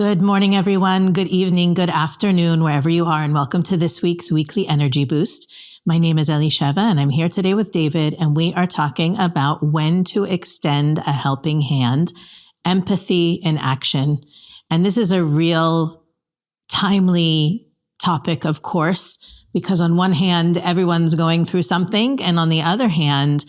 Good morning, everyone. Good evening, good afternoon, wherever you are, and welcome to this week's Weekly Energy Boost. My name is Elisheva, and I'm here today with David, and we are talking about when to extend a helping hand, empathy in action. And this is a real timely topic, of course, because on one hand, everyone's going through something, and on the other hand,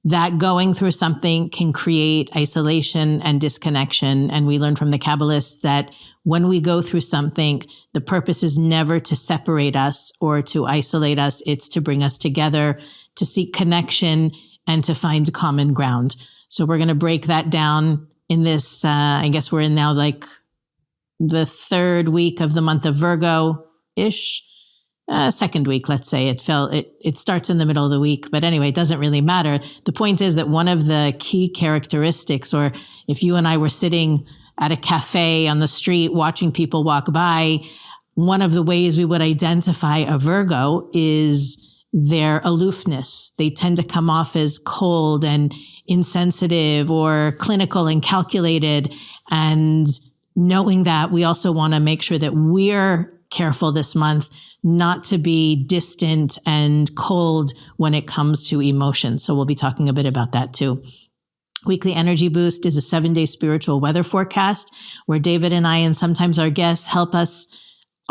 that going through something can create isolation and disconnection. And we learn from the Kabbalists that when we go through something, the purpose is never to separate us or to isolate us. It's to bring us together, to seek connection, and to find common ground. So we're going to break that down in this, I guess we're in now like the third week of the month of Virgo-ish. Second week, let's say. It starts in the middle of the week, but anyway, it doesn't really matter. The point is that one of the key characteristics, or if you and I were sitting at a cafe on the street watching people walk by, one of the ways we would identify a Virgo is their aloofness. They tend to come off as cold and insensitive or clinical and calculated. And knowing that, we also want to make sure that we're careful this month not to be distant and cold when it comes to emotion. So we'll be talking a bit about that too. Weekly Energy Boost is a 7-day spiritual weather forecast where David and I, and sometimes our guests, help us,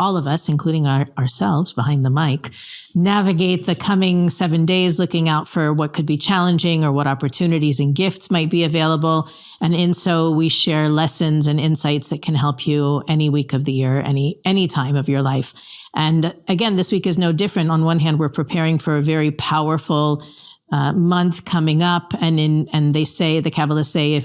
all of us, including ourselves behind the mic, navigate the coming 7 days, looking out for what could be challenging or what opportunities and gifts might be available. And in so we share lessons and insights that can help you any week of the year, any time of your life. And again, this week is no different. On one hand, we're preparing for a very powerful month coming up, and they say, the Kabbalists say,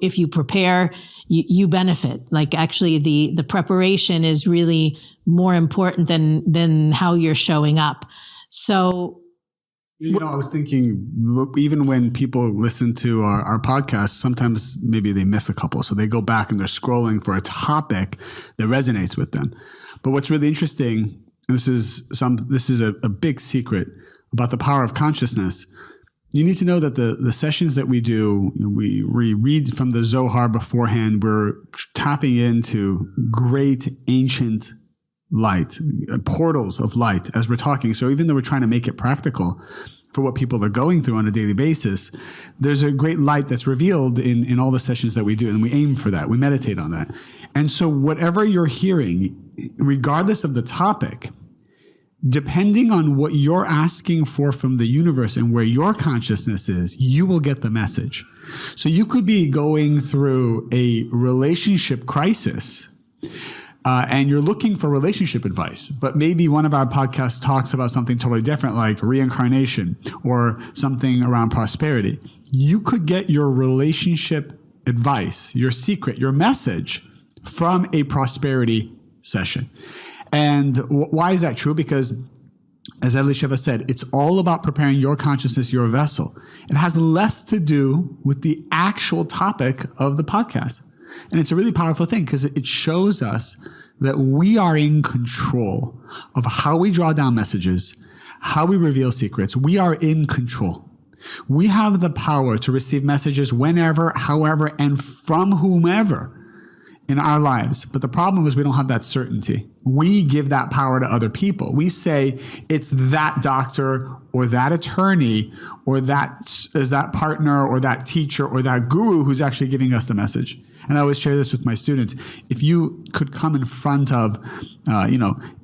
if you prepare, you benefit. Like actually, the preparation is really more important than how you're showing up. So, I was thinking, even when people listen to our podcast, sometimes maybe they miss a couple, so they go back and they're scrolling for a topic that resonates with them. But what's really interesting, and this is a big secret about the power of consciousness. You need to know that the sessions that we do, we read from the Zohar beforehand. We're tapping into great ancient light, portals of light as we're talking. So even though we're trying to make it practical for what people are going through on a daily basis, there's a great light that's revealed in all the sessions that we do. And we aim for that. We meditate on that. And so whatever you're hearing, regardless of the topic, depending on what you're asking for from the universe and where your consciousness is, you will get the message. So you could be going through a relationship crisis, and you're looking for relationship advice, but maybe one of our podcasts talks about something totally different, like reincarnation or something around prosperity. You could get your relationship advice, your secret, your message from a prosperity session. And why is that true? Because, as Elisheva said, it's all about preparing your consciousness, your vessel. It has less to do with the actual topic of the podcast. And it's a really powerful thing because it shows us that we are in control of how we draw down messages, how we reveal secrets. We are in control. We have the power to receive messages whenever, however, and from whomever in our lives. But the problem is we don't have that certainty. We give that power to other people. We say it's that doctor or that attorney or that partner or that teacher or that guru who's actually giving us the message. And I always share this with my students. If you could come in front of,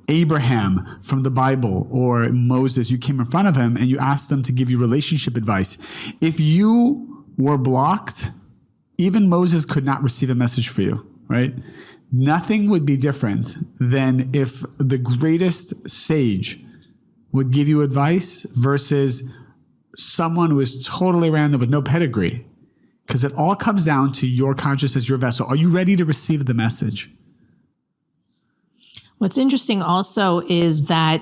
Abraham from the Bible or Moses, you came in front of him and you asked them to give you relationship advice. If you were blocked, even Moses could not receive a message for you. Right? Nothing would be different than if the greatest sage would give you advice versus someone who is totally random with no pedigree. Because it all comes down to your consciousness, your vessel. Are you ready to receive the message? What's interesting also is that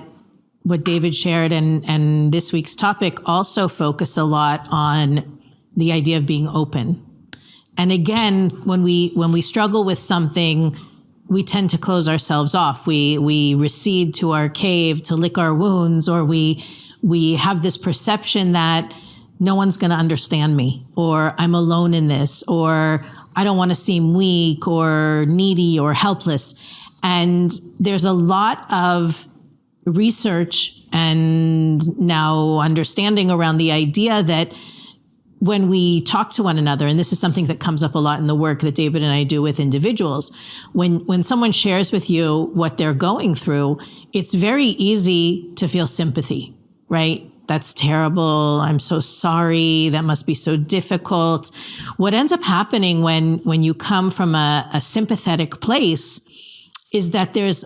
what David shared and this week's topic also focus a lot on the idea of being open. And again, when we struggle with something, we tend to close ourselves off. We recede to our cave to lick our wounds, or we have this perception that no one's going to understand me, or I'm alone in this, or I don't want to seem weak or needy or helpless. And there's a lot of research and now understanding around the idea that when we talk to one another, and this is something that comes up a lot in the work that David and I do with individuals, when someone shares with you what they're going through, it's very easy to feel sympathy, right? That's terrible. I'm so sorry. That must be so difficult. What ends up happening when you come from a sympathetic place is that there's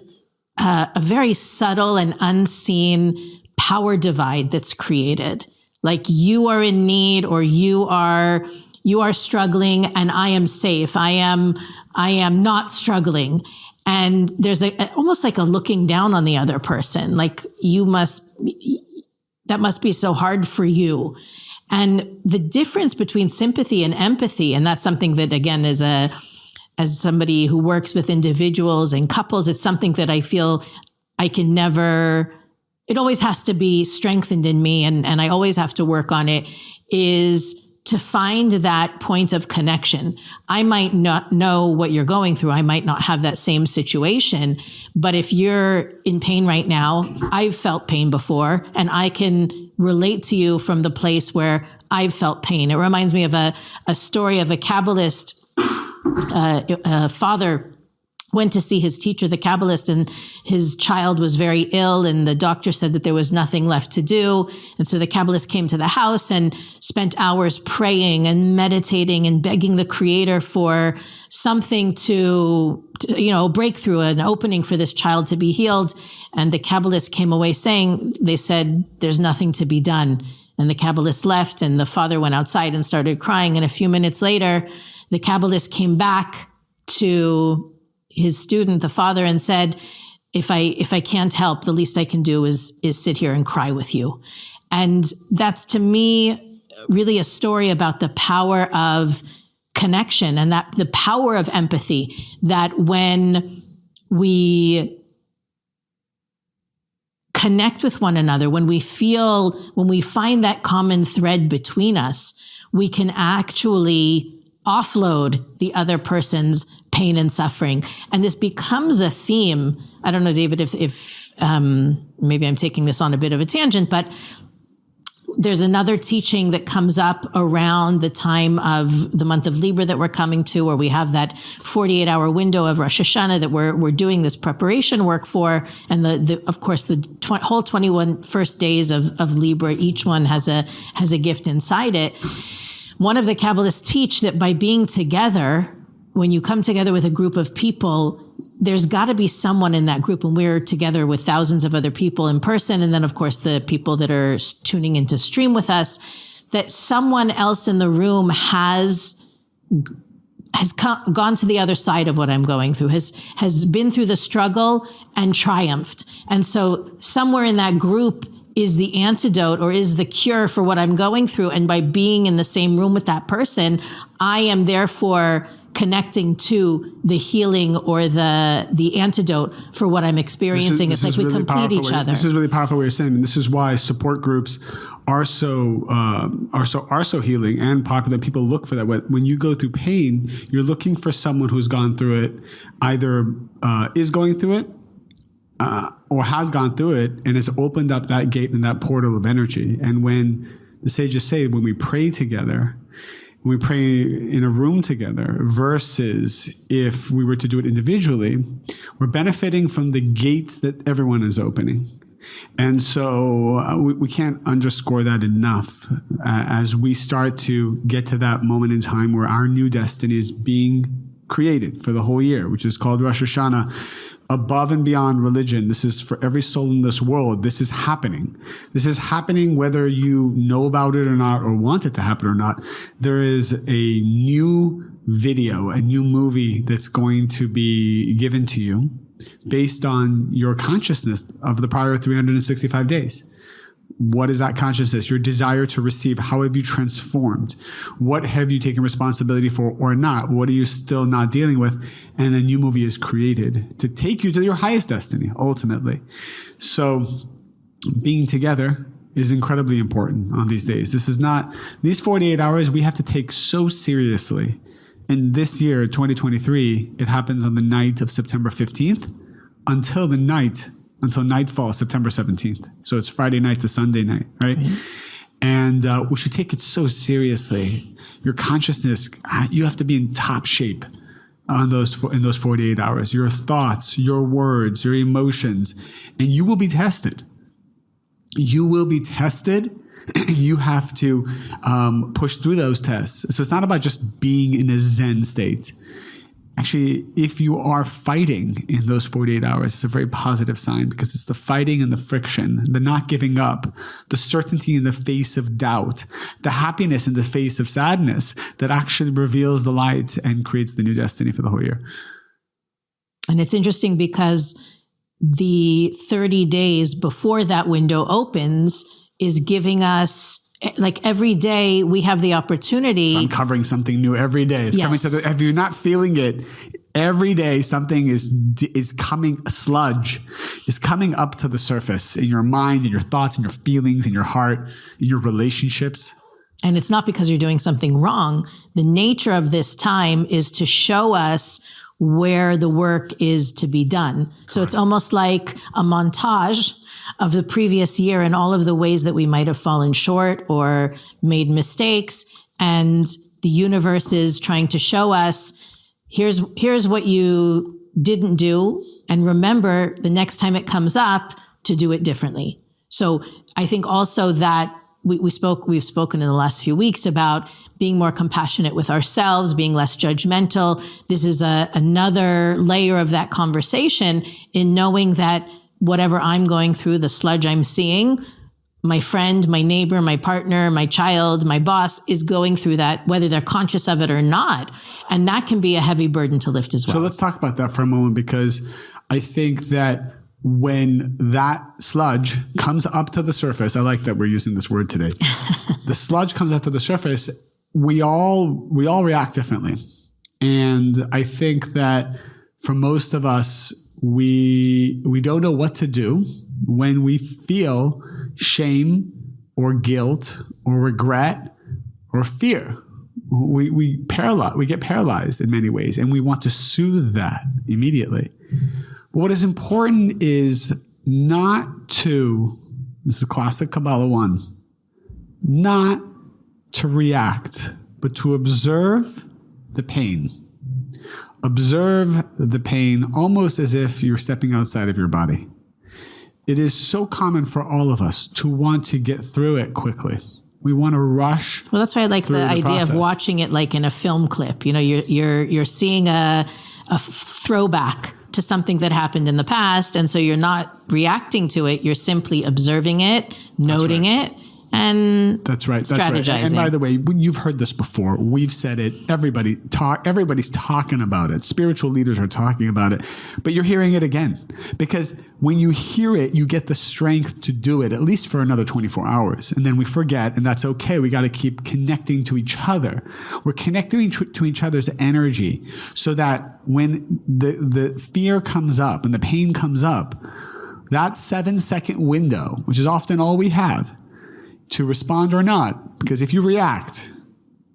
a very subtle and unseen power divide that's created. Like you are in need, or you are struggling, and I am safe. I am not struggling. And there's almost like a looking down on the other person. Like that must be so hard for you. And the difference between sympathy and empathy, and that's something that, again, as somebody who works with individuals and couples, it's something that I feel I can never, it always has to be strengthened in me, and I always have to work on it, is to find that point of connection. I might not know what you're going through. I might not have that same situation, but if you're in pain right now, I've felt pain before, and I can relate to you from the place where I've felt pain. It reminds me of a story of a Kabbalist. A father went to see his teacher, the Kabbalist, and his child was very ill, and the doctor said that there was nothing left to do. And so the Kabbalist came to the house and spent hours praying and meditating and begging the Creator for something to break through, an opening for this child to be healed. And the Kabbalist came away saying, they said, there's nothing to be done. And the Kabbalist left, and the father went outside and started crying. And a few minutes later, the Kabbalist came back to his student, the father, and said, if I can't help, the least I can do is sit here and cry with you. And that's, to me, really a story about the power of connection, and that the power of empathy, that when we connect with one another, when we find that common thread between us, we can actually offload the other person's pain and suffering. And this becomes a theme. I don't know, David, if maybe I'm taking this on a bit of a tangent, but there's another teaching that comes up around the time of the month of Libra that we're coming to, where we have that 48-hour window of Rosh Hashanah that we're doing this preparation work for. And of course, the whole 21 first days of Libra, each one has a gift inside it. One of the Kabbalists teach that by being together, when you come together with a group of people, there's got to be someone in that group, and we're together with thousands of other people in person, and then of course the people that are tuning into stream with us, that someone else in the room has gone to the other side of what I'm going through, has been through the struggle and triumphed. And so somewhere in that group is the antidote, or is the cure for what I'm going through. And by being in the same room with that person, I am therefore connecting to the healing or the antidote for what I'm experiencing. It's like we really complete each other. This is really powerful what you're saying, and this is why support groups are so healing and popular. People look for that. When you go through pain, you're looking for someone who's gone through it, either is going through it, or has gone through it and has opened up that gate and that portal of energy. And when the sages say, when we pray together, when we pray in a room together, versus if we were to do it individually, we're benefiting from the gates that everyone is opening. And so we can't underscore that enough as we start to get to that moment in time where our new destiny is being created for the whole year, which is called Rosh Hashanah. Above and beyond religion, this is for every soul in this world. This is happening. This is happening whether you know about it or not, or want it to happen or not. There is a new video, a new movie that's going to be given to you based on your consciousness of the prior 365 days. What is that consciousness? Your desire to receive. How have you transformed? What have you taken responsibility for or not? What are you still not dealing with? And a new movie is created to take you to your highest destiny, ultimately. So being together is incredibly important on these days. This is not, these 48 hours we have to take so seriously And this year, 2023, it happens on the night of September 15th until nightfall, September 17th. So it's Friday night to Sunday night, right? And we should take it so seriously. Your consciousness, you have to be in top shape in those 48 hours. Your thoughts, your words, your emotions, and you will be tested. You will be tested. You have to push through those tests. So it's not about just being in a Zen state. Actually, if you are fighting in those 48 hours, it's a very positive sign, because it's the fighting and the friction, the not giving up, the certainty in the face of doubt, the happiness in the face of sadness that actually reveals the light and creates the new destiny for the whole year. And it's interesting because the 30 days before that window opens is giving us, like, every day we have the opportunity. It's uncovering something new every day. It's coming to if you're not feeling it, every day something is coming, a sludge is coming up to the surface in your mind, in your thoughts, in your feelings, in your heart, in your relationships. And it's not because you're doing something wrong. The nature of this time is to show us where the work is to be done. So it's almost like a montage of the previous year and all of the ways that we might have fallen short or made mistakes. And the universe is trying to show us, here's what you didn't do. And remember, the next time it comes up, to do it differently. So I think also that we've spoken in the last few weeks about being more compassionate with ourselves, being less judgmental. This is another layer of that conversation, in knowing that whatever I'm going through, the sludge I'm seeing, my friend, my neighbor, my partner, my child, my boss is going through that, whether they're conscious of it or not. And that can be a heavy burden to lift as well. So let's talk about that for a moment, because I think that when that sludge comes up to the surface, I like that we're using this word today. The sludge comes up to the surface, we all react differently. And I think that for most of us, we don't know what to do when we feel shame or guilt or regret or fear. We get paralyzed in many ways, and we want to soothe that immediately. But what is important is not to, this is classic Kabbalah 1, not to react, but to observe the pain. Observe the pain almost as if you're stepping outside of your body. It is so common for all of us to want to get through it quickly. We want to rush. Well, that's why I like the idea process of watching it like in a film clip. You know, you're seeing a throwback to something that happened in the past, and so you're not reacting to it. You're simply observing it, noting it, and that's right. Strategizing. Right. And by the way, you've heard this before. We've said it. Everybody's talking about it. Spiritual leaders are talking about it. But you're hearing it again, because when you hear it, you get the strength to do it, at least for another 24 hours. And then we forget, and that's okay. We got to keep connecting to each other. We're connecting to each other's energy, so that when the fear comes up and the pain comes up, that 7-second window, which is often all we have, to respond or not, because if you react,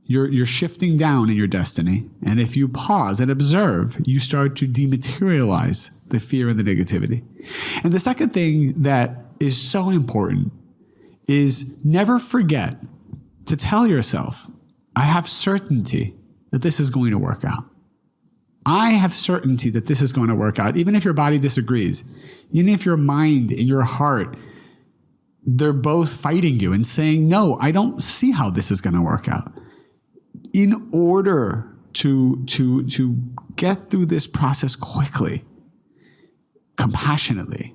you're shifting down in your destiny. And if you pause and observe, you start to dematerialize the fear and the negativity. And the second thing that is so important is never forget to tell yourself, I have certainty that this is going to work out. I have certainty that this is going to work out, even if your body disagrees, even if your mind and your heart, they're both fighting you and saying, no, I don't see how this is going to work out. In order to get through this process quickly, compassionately,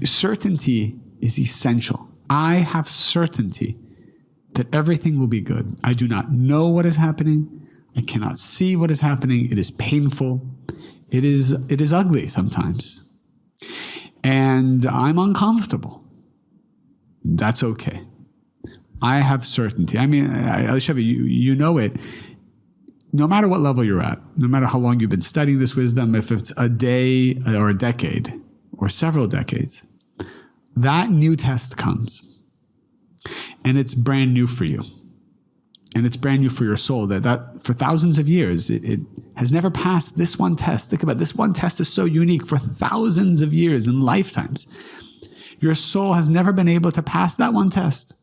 certainty is essential. I have certainty that everything will be good. I do not know what is happening. I cannot see what is happening. It is painful. It is ugly sometimes. And I'm uncomfortable. That's okay. I have certainty. I mean, Elisheva, you know it. No matter what level you're at, no matter how long you've been studying this wisdom, if it's a day or a decade or several decades, that new test comes and it's brand new for you. and it's brand new for your soul, that for thousands of years, it has never passed this one test. Think about it. This one test is so unique for thousands of years and lifetimes. Your soul has never been able to pass that one test.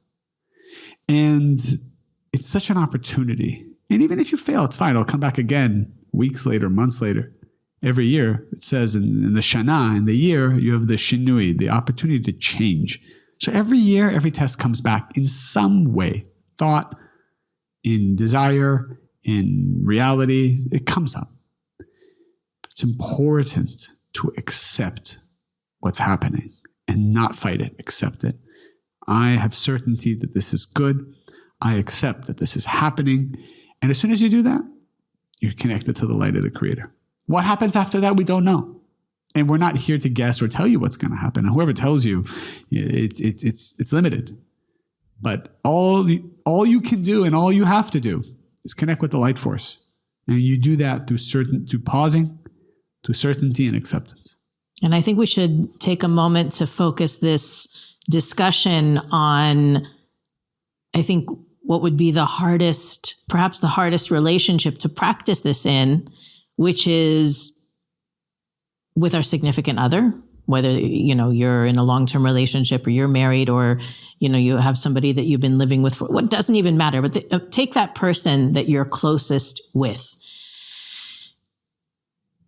And it's such an opportunity. And even if you fail, it's fine. It'll come back again weeks later, months later. Every year, it says in the Shana, in the year, you have the Shinui, the opportunity to change. So every year, every test comes back in some way. Thought, in desire, in reality, it comes up. It's important to accept what's happening and not fight it, accept it. I have certainty that this is good. I accept that this is happening. And as soon as you do that, you're connected to the light of the Creator. What happens after that, we don't know. And we're not here to guess or tell you what's going to happen. And whoever tells you, it's limited. But all you can do and all you have to do is connect with the light force. And you do that through pausing, through certainty and acceptance. And I think we should take a moment to focus this discussion on, I think, what would be perhaps the hardest relationship to practice this in, which is with our significant other, whether, you're in a long-term relationship or you're married or, you have somebody that you've been living with for what doesn't even matter, but take that person that you're closest with.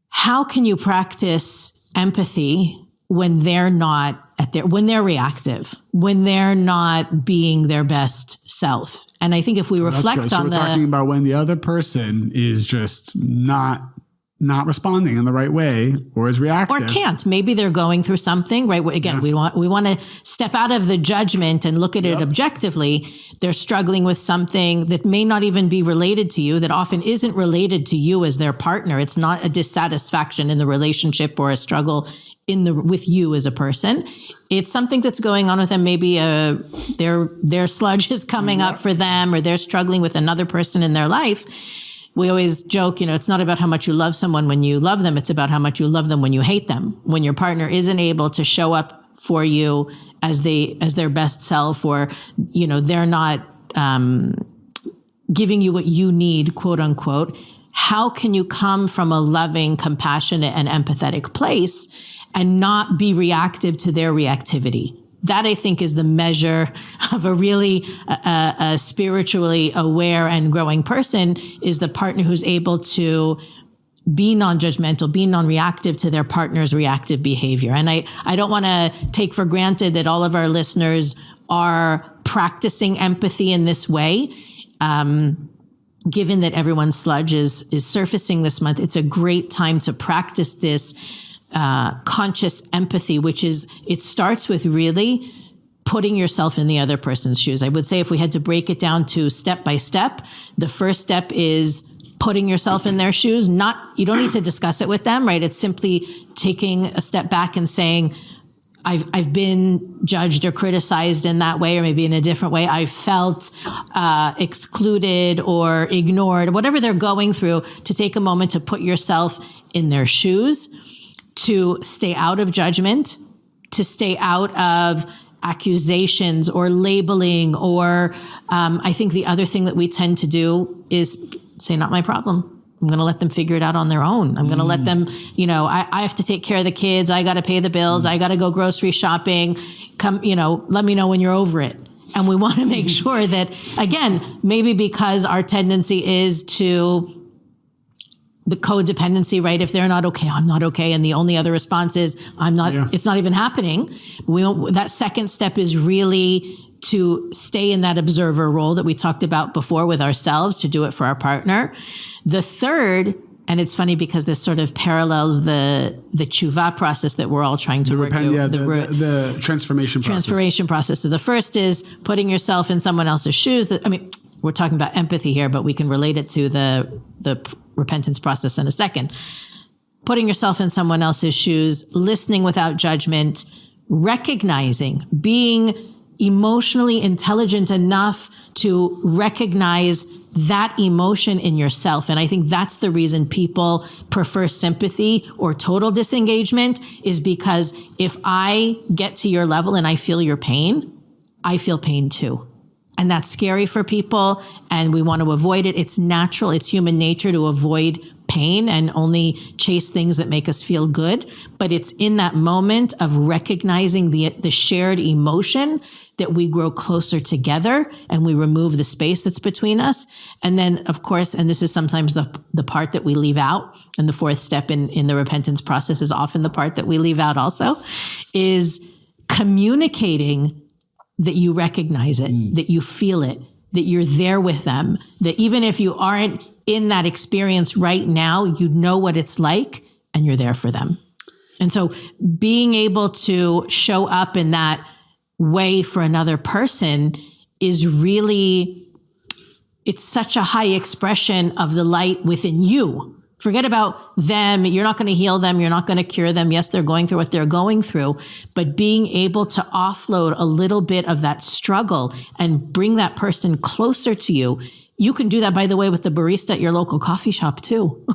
How can you practice empathy when they're not when they're reactive, when they're not being their best self? And I think if we reflect on we're talking about when the other person is just not responding in the right way or is reactive. Or can't. Maybe they're going through something, right? Again, we want to step out of the judgment and look at it objectively. They're struggling with something that may not even be related to you, that often isn't related to you as their partner. It's not a dissatisfaction in the relationship or a struggle with you as a person. It's something that's going on with them. Maybe their sludge is coming up for them, or they're struggling with another person in their life. We always joke, it's not about how much you love someone when you love them. It's about how much you love them when you hate them. When your partner isn't able to show up for you as their best self, or, they're not giving you what you need, quote unquote. How can you come from a loving, compassionate, and empathetic place and not be reactive to their reactivity? That, I think, is the measure of a really a spiritually aware and growing person, is the partner who's able to be non-judgmental, be non-reactive to their partner's reactive behavior. And I don't want to take for granted that all of our listeners are practicing empathy in this way. Given that everyone's sludge is surfacing this month, it's a great time to practice this conscious empathy, which is, it starts with really putting yourself in the other person's shoes. I would say if we had to break it down to step by step, the first step is putting yourself in their shoes. You don't need to discuss it with them, right? It's simply taking a step back and saying, I've been judged or criticized in that way, or maybe in a different way. I felt excluded or ignored, whatever they're going through, to take a moment to put yourself in their shoes, to stay out of judgment, to stay out of accusations or labeling, or I think the other thing that we tend to do is say, not my problem. I'm going to let them figure it out on their own. I'm going to let them, I have to take care of the kids. I got to pay the bills. I got to go grocery shopping. Come, let me know when you're over it. And we want to make sure that, again, maybe because our tendency is to the codependency, right? If they're not okay, I'm not okay. And the only other response is, I'm not, it's not even happening. That second step is really to stay in that observer role that we talked about before with ourselves, to do it for our partner. The third, and it's funny because this sort of parallels the tshuva process that we're all trying to work through. The transformation process. Transformation process. So the first is putting yourself in someone else's shoes. We're talking about empathy here, but we can relate it to the repentance process in a second. Putting yourself in someone else's shoes, listening without judgment, recognizing, being emotionally intelligent enough to recognize that emotion in yourself. And I think that's the reason people prefer sympathy or total disengagement, is because if I get to your level and I feel your pain, I feel pain too. And that's scary for people, and we want to avoid it. It's natural. It's human nature to avoid pain and only chase things that make us feel good. But it's in that moment of recognizing the shared emotion that we grow closer together and we remove the space that's between us. And then, of course, and this is sometimes the part that we leave out, and the fourth step in the repentance process is often the part that we leave out also, is communicating that you recognize it, that you feel it, that you're there with them, that even if you aren't in that experience right now, you know what it's like and you're there for them. And so being able to show up in that way for another person is really, it's such a high expression of the light within you. Forget about them. You're not going to heal them. You're not going to cure them. Yes, they're going through what they're going through, but being able to offload a little bit of that struggle and bring that person closer to you. You can do that, by the way, with the barista at your local coffee shop too.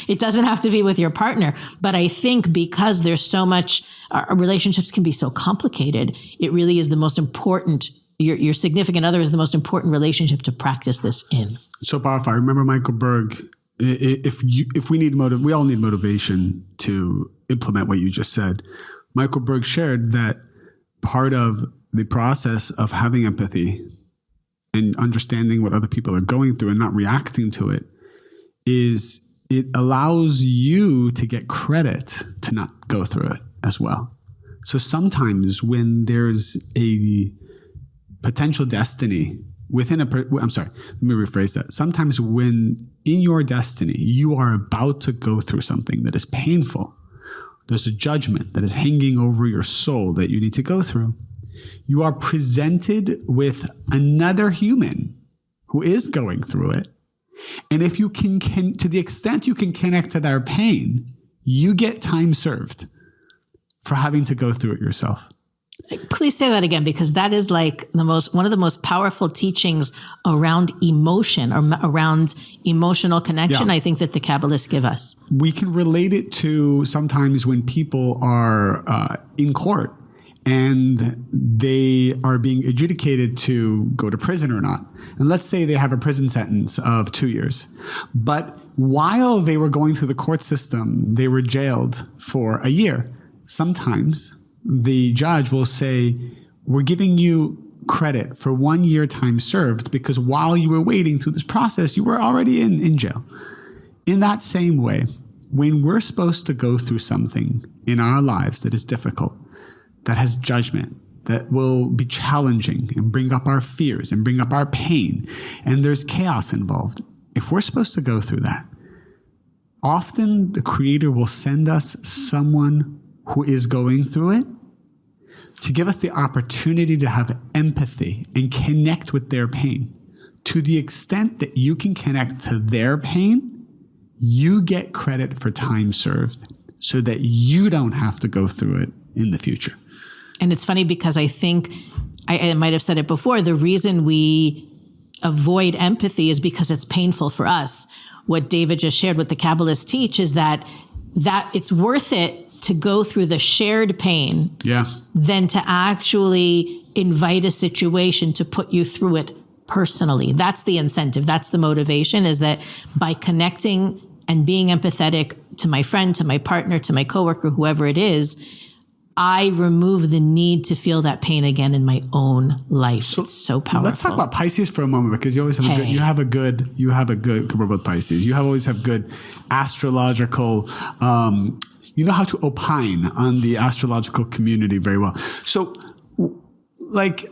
It doesn't have to be with your partner. But I think because there's so much, our relationships can be so complicated, it really is the most important, your significant other is the most important relationship to practice this in. So powerful. I remember Michael Berg, if we need we all need motivation to implement what you just said. Michael Berg shared that part of the process of having empathy and understanding what other people are going through and not reacting to it is it allows you to get credit to not go through it as well. So sometimes when there's a potential destiny within let me rephrase that. Sometimes when in your destiny, you are about to go through something that is painful, there's a judgment that is hanging over your soul that you need to go through. You are presented with another human who is going through it. And if you can to the extent you can connect to their pain, you get time served for having to go through it yourself. Please say that again, because that is like one of the most powerful teachings around emotion or around emotional connection. Yeah. I think that the Kabbalists give us. We can relate it to sometimes when people are in court and they are being adjudicated to go to prison or not. And let's say they have a prison sentence of 2 years. But while they were going through the court system, they were jailed for a year. Sometimes the judge will say, we're giving you credit for 1 year time served because while you were waiting through this process, you were already in jail. In that same way, when we're supposed to go through something in our lives that is difficult, that has judgment, that will be challenging and bring up our fears and bring up our pain, and there's chaos involved, if we're supposed to go through that, often the Creator will send us someone who is going through it to give us the opportunity to have empathy and connect with their pain. To the extent that you can connect to their pain, you get credit for time served so that you don't have to go through it in the future. And it's funny because I think, I might have said it before, the reason we avoid empathy is because it's painful for us. What David just shared, what the Kabbalists teach is that it's worth it to go through the shared pain than to actually invite a situation to put you through it personally. That's the incentive. That's the motivation, is that by connecting and being empathetic to my friend, to my partner, to my coworker, whoever it is, I remove the need to feel that pain again in my own life. So it's so powerful. Let's talk about Pisces for a moment, because you always have a good, we're both Pisces. You always have good astrological, you know how to opine on the astrological community very well. So like,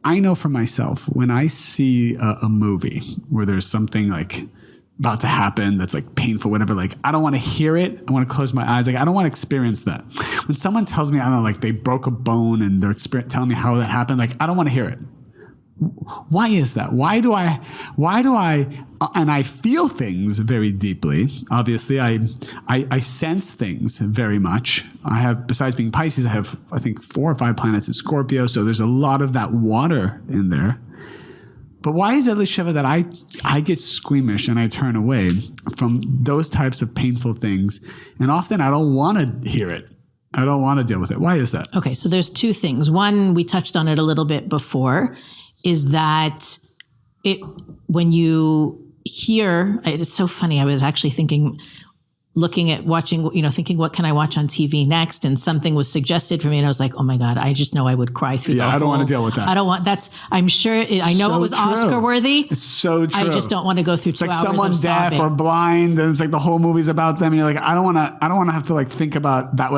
I know for myself, when I see a movie where there's something like about to happen that's like painful, whatever, like I don't want to hear it. I want to close my eyes. Like I don't want to experience that. When someone tells me, I don't know, like they broke a bone and they're telling me how that happened, like I don't want to hear it. Why is that? Why do I, and I feel things very deeply. Obviously, I sense things very much. I have, besides being Pisces, I have, I think, 4 or 5 planets in Scorpio. So there's a lot of that water in there. But why is it, Sheva, that I get squeamish and I turn away from those types of painful things? And often I don't want to hear it. I don't want to deal with it. Why is that? Okay, so there's 2 things. One, we touched on it a little bit before, is that when you hear, it's so funny. I was actually looking at watching, thinking, what can I watch on TV next? And something was suggested for me. And I was like, oh my God, I just know I would cry through I don't want to deal with that. I don't want, I'm sure, I know it was Oscar worthy. It's so true. I just don't want to go through it's 2 like hours someone of deaf sobbing. or blind. And it's like the whole movie's about them. And you're like, I don't want to have to like think about that.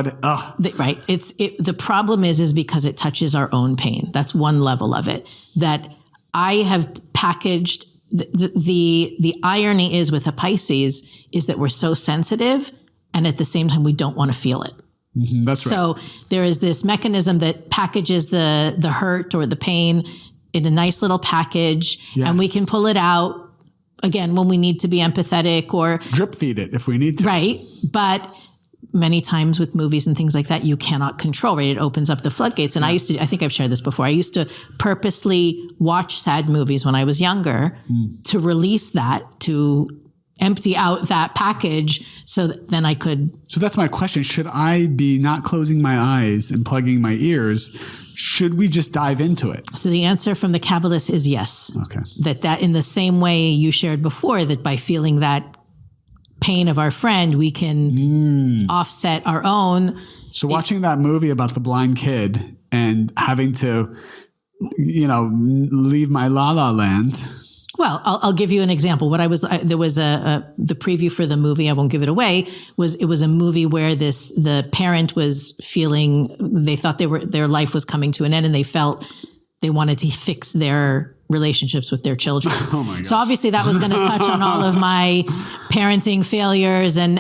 Right. The problem is because it touches our own pain. That's one level of it that I have packaged. The irony is with a Pisces is that we're so sensitive, and at the same time we don't want to feel it. Mm-hmm, that's right. So there is this mechanism that packages the hurt or the pain in a nice little package, and we can pull it out again when we need to be empathetic or drip feed it if we need to. Right, but many times with movies and things like that, you cannot control, right? It opens up the floodgates. And I think I've shared this before. I used to purposely watch sad movies when I was younger to release that, to empty out that package so that then I could. So that's my question. Should I be not closing my eyes and plugging my ears? Should we just dive into it? So the answer from the Kabbalists is yes. Okay. That in the same way you shared before, that by feeling that pain of our friend, we can offset our own. So watching that movie about the blind kid and having to, leave my la la land. Well, I'll give you an example. There was the preview for the movie. I won't give it away. It was a movie where the parent was feeling, they thought their life was coming to an end, and they felt they wanted to fix their relationships with their children. Oh my God. So obviously that was going to touch on all of my parenting failures and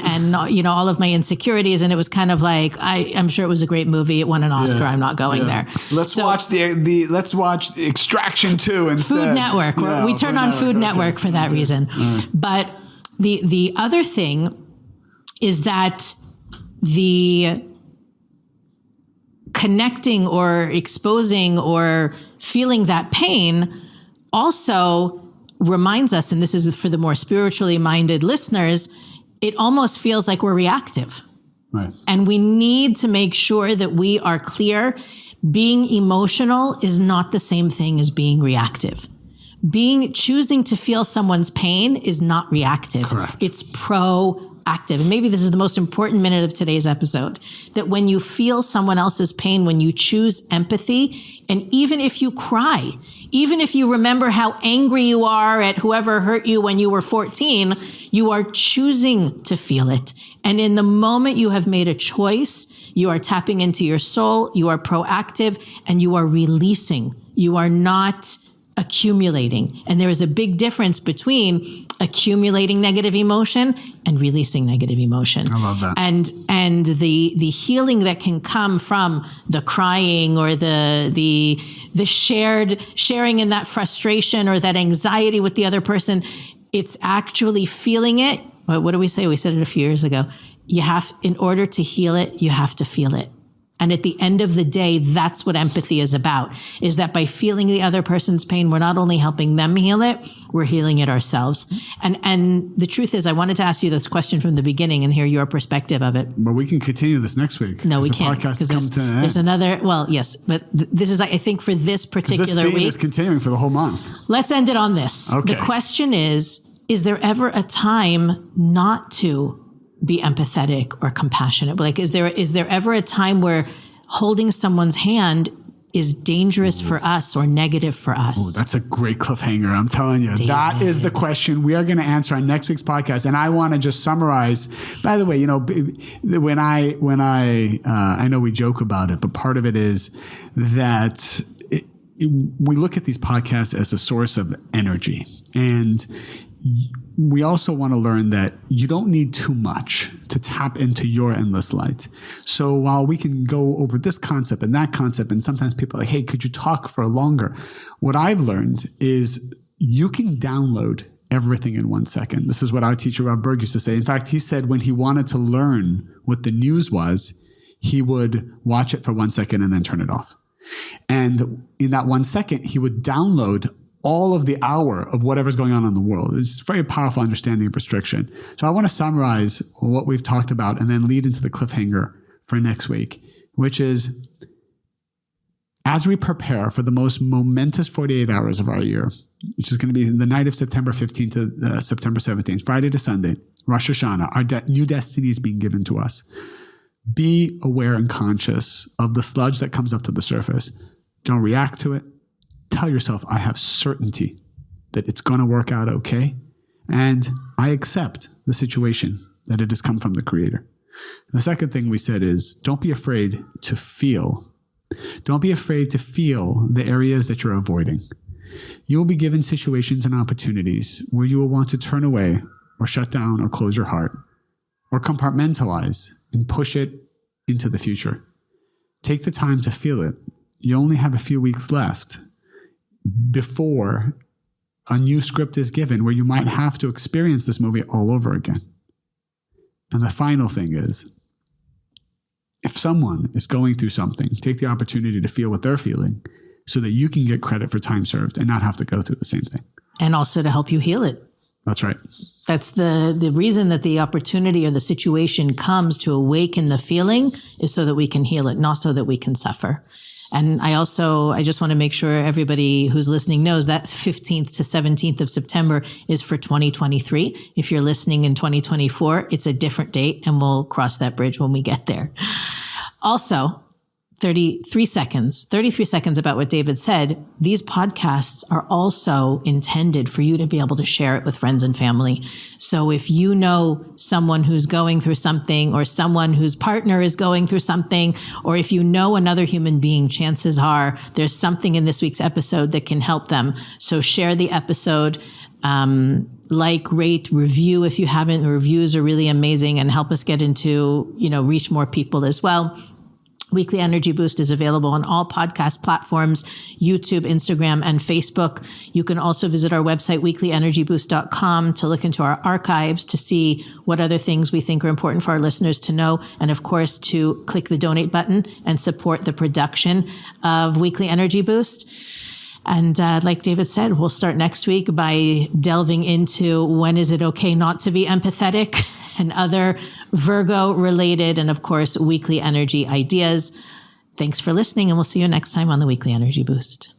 all of my insecurities. And it was kind of like, I'm sure it was a great movie. It won an Oscar. I'm not going there. Let's watch let's watch Extraction 2 instead. Food Network. We turn on Food Network for that reason. But the other thing is that the connecting or exposing or feeling that pain also reminds us, and this is for the more spiritually minded listeners, it almost feels like we're reactive. Right. And we need to make sure that we are clear. Being emotional is not the same thing as being reactive. Choosing to feel someone's pain is not reactive. Correct. It's proactive. And maybe this is the most important minute of today's episode, that when you feel someone else's pain, when you choose empathy, and even if you cry, even if you remember how angry you are at whoever hurt you when you were 14, you are choosing to feel it. And in the moment you have made a choice, you are tapping into your soul, you are proactive, and you are releasing. You are not accumulating. And there is a big difference between accumulating negative emotion and releasing negative emotion. I love that. And the healing that can come from the crying or the sharing in that frustration or that anxiety with the other person, it's actually feeling it. What do we say? We said it a few years ago. In order to heal it, you have to feel it. And at the end of the day, that's what empathy is about, is that by feeling the other person's pain, we're not only helping them heal it, we're healing it ourselves. And the truth is, I wanted to ask you this question from the beginning and hear your perspective of it. But we can continue this next week. No, we can't. The podcast has come to an end. There's another, yes, but this is, I think, for this particular this theme week. is continuing for the whole month. Let's end it on this. Okay. The question is there ever a time not to be empathetic or compassionate? Like, is there ever a time where holding someone's hand is dangerous for us or negative for us? Ooh, that's a great cliffhanger. I'm telling you, that is the question we are going to answer on next week's podcast. And I want to just summarize, by the way, when I know we joke about it, but part of it is that we look at these podcasts as a source of energy. And we also want to learn that you don't need too much to tap into your endless light. So while we can go over this concept and that concept, and sometimes people are like, hey, could you talk for longer? What I've learned is you can download everything in 1 second. This is what our teacher, Rob Berg, used to say. In fact, he said when he wanted to learn what the news was, he would watch it for 1 second and then turn it off. And in that 1 second, he would download all of the hour of whatever's going on in the world. It's a very powerful understanding of restriction. So I want to summarize what we've talked about and then lead into the cliffhanger for next week, which is as we prepare for the most momentous 48 hours of our year, which is going to be the night of September 15th to September 17th, Friday to Sunday, Rosh Hashanah, our new destiny is being given to us. Be aware and conscious of the sludge that comes up to the surface. Don't react to it. Tell yourself, I have certainty that it's going to work out okay. And I accept the situation that it has come from the Creator. The second thing we said is, don't be afraid to feel. Don't be afraid to feel the areas that you're avoiding. You will be given situations and opportunities where you will want to turn away or shut down or close your heart or compartmentalize and push it into the future. Take the time to feel it. You only have a few weeks left before a new script is given where you might have to experience this movie all over again. And the final thing is, if someone is going through something, take the opportunity to feel what they're feeling so that you can get credit for time served and not have to go through the same thing. And also to help you heal it. That's right. That's the reason that the opportunity or the situation comes to awaken the feeling is so that we can heal it, not so that we can suffer. And I just want to make sure everybody who's listening knows that 15th to 17th of September is for 2023. If you're listening in 2024, it's a different date and we'll cross that bridge when we get there. Also, 33 seconds about what David said. These podcasts are also intended for you to be able to share it with friends and family. So if you know someone who's going through something or someone whose partner is going through something, or if you know another human being, chances are there's something in this week's episode that can help them. So share the episode, like, rate, review if you haven't. The reviews are really amazing and help us get into, reach more people as well. Weekly Energy Boost is available on all podcast platforms, YouTube, Instagram, and Facebook. You can also visit our website, weeklyenergyboost.com, to look into our archives to see what other things we think are important for our listeners to know. And of course, to click the donate button and support the production of Weekly Energy Boost. And like David said, we'll start next week by delving into when is it okay not to be empathetic and other Virgo-related and, of course, weekly energy ideas. Thanks for listening, and we'll see you next time on the Weekly Energy Boost.